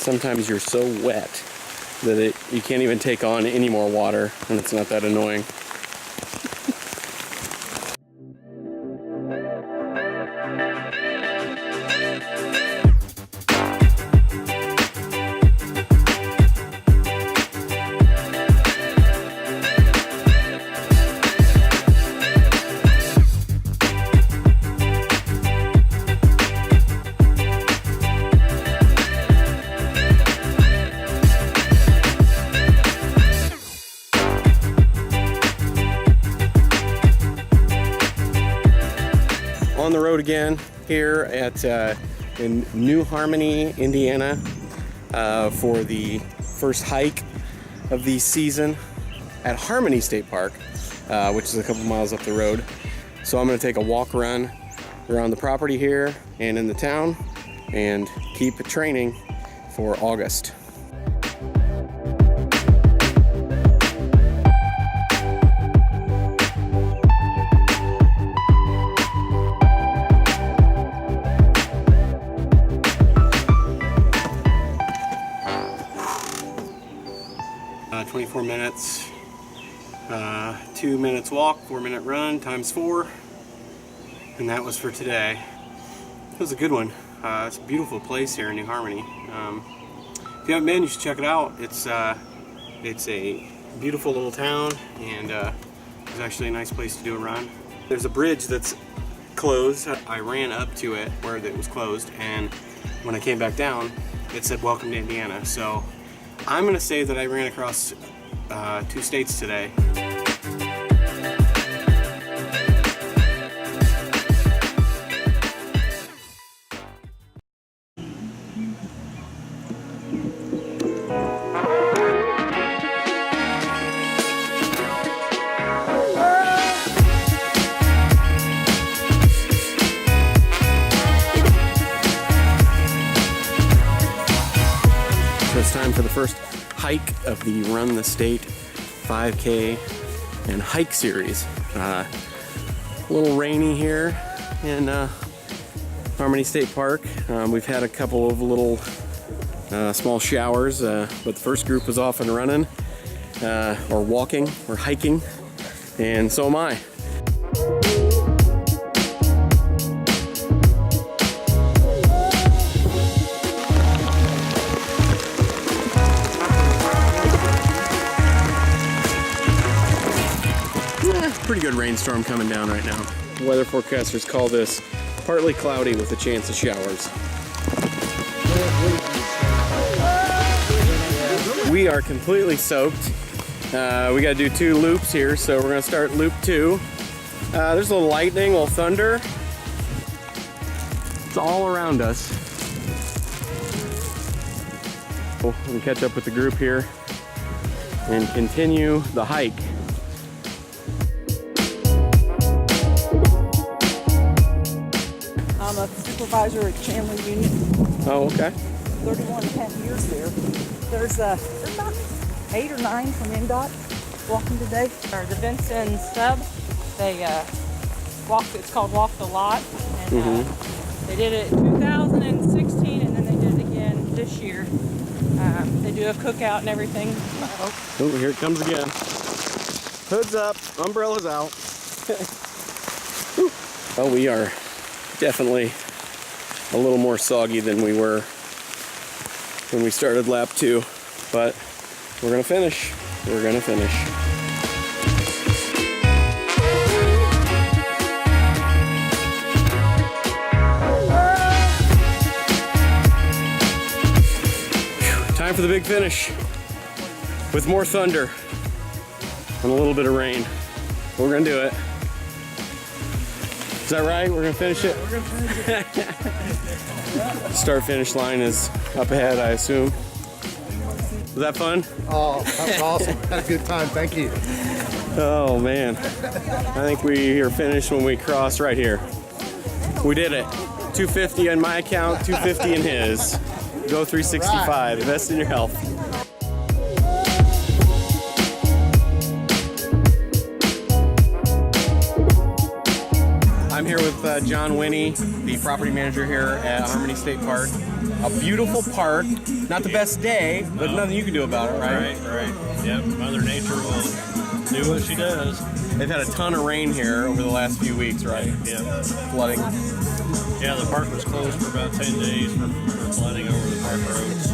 sometimes you're so wet that you can't even take on any more water, and it's not that annoying. On the road again here at in New Harmony, Indiana, for the first hike of the season at Harmonie State Park, which is a couple miles up the road. So I'm going to take a walk run around the property here and in the town and keep training for August. Uh, 24 minutes, 2 minutes walk, 4-minute run, times 4, and that was for today. It was a good one. It's a beautiful place here in New Harmony. If you haven't been, you should check it out. It's a beautiful little town, and it's actually a nice place to do a run. There's a bridge that's closed. I ran up to it where it was closed, and when I came back down, it said "Welcome to Indiana." So I'm gonna say that I ran across 2 states today. So it's time for the first hike of the Run the State 5K and hike series. A little rainy here in Harmonie State Park. We've had a couple of little small showers, but the first group was off and running, or walking, or hiking, and so am I. Pretty good rainstorm coming down right now. Weather forecasters call this partly cloudy with a chance of showers. We are completely soaked. We got to do 2 loops here, so we're going to start loop 2. There's a little lightning, a little thunder. It's all around us. We'll catch up with the group here and continue the hike. I'm a supervisor at Chandler Union. Oh, okay. 31 and a half years there. There's about 8 or 9 from NDOT walking today. Or the Vinson sub, they it's called Walk the Lot. And they did it in 2016, and then they did it again this year. They do a cookout and everything. Oh, here it comes again. Hood's up, umbrellas out. Well, we are definitely a little more soggy than we were when we started lap 2, but we're gonna finish. We're gonna finish. Time for the big finish with more thunder and a little bit of rain. We're gonna do it. Is that right? We're gonna finish it? We're gonna finish it. Start finish line is up ahead, I assume. Was that fun? Oh, that was awesome. Had a good time, thank you. Oh man. I think we are finished when we cross right here. We did it. 250 on my account, 250 in his. Go 365, invest in your health. I'm here with John Winnie, the property manager here at Harmonie State Park. a beautiful park. Not the best day, but nothing you can do about it, right? Right. Yep. Mother Nature will do what she does. They've had a ton of rain here over the last few weeks, right? Yeah. Flooding. Yeah, the park was closed for about 10 days for flooding over the park roads.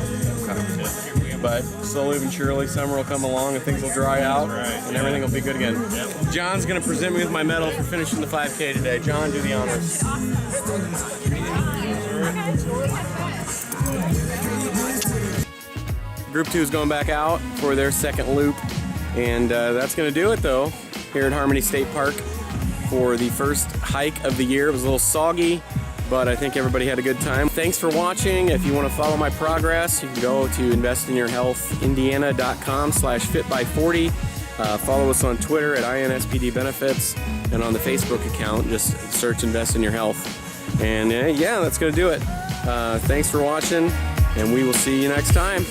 Yeah. But slowly but surely, summer will come along and things will dry out, and everything will be good again. Yep. John's going to present me with my medal for finishing the 5K today. John, do the honors. Group 2 is going back out for their second loop, and that's going to do it though here at Harmonie State Park for the first hike of the year. It was a little soggy, but I think everybody had a good time. Thanks for watching. If you want to follow my progress, you can go to investinyourhealthindiana.com/fitby40. Follow us on Twitter at INSPDbenefits, and on the Facebook account, just search Invest in Your Health. And yeah, that's going to do it. Thanks for watching, and we will see you next time.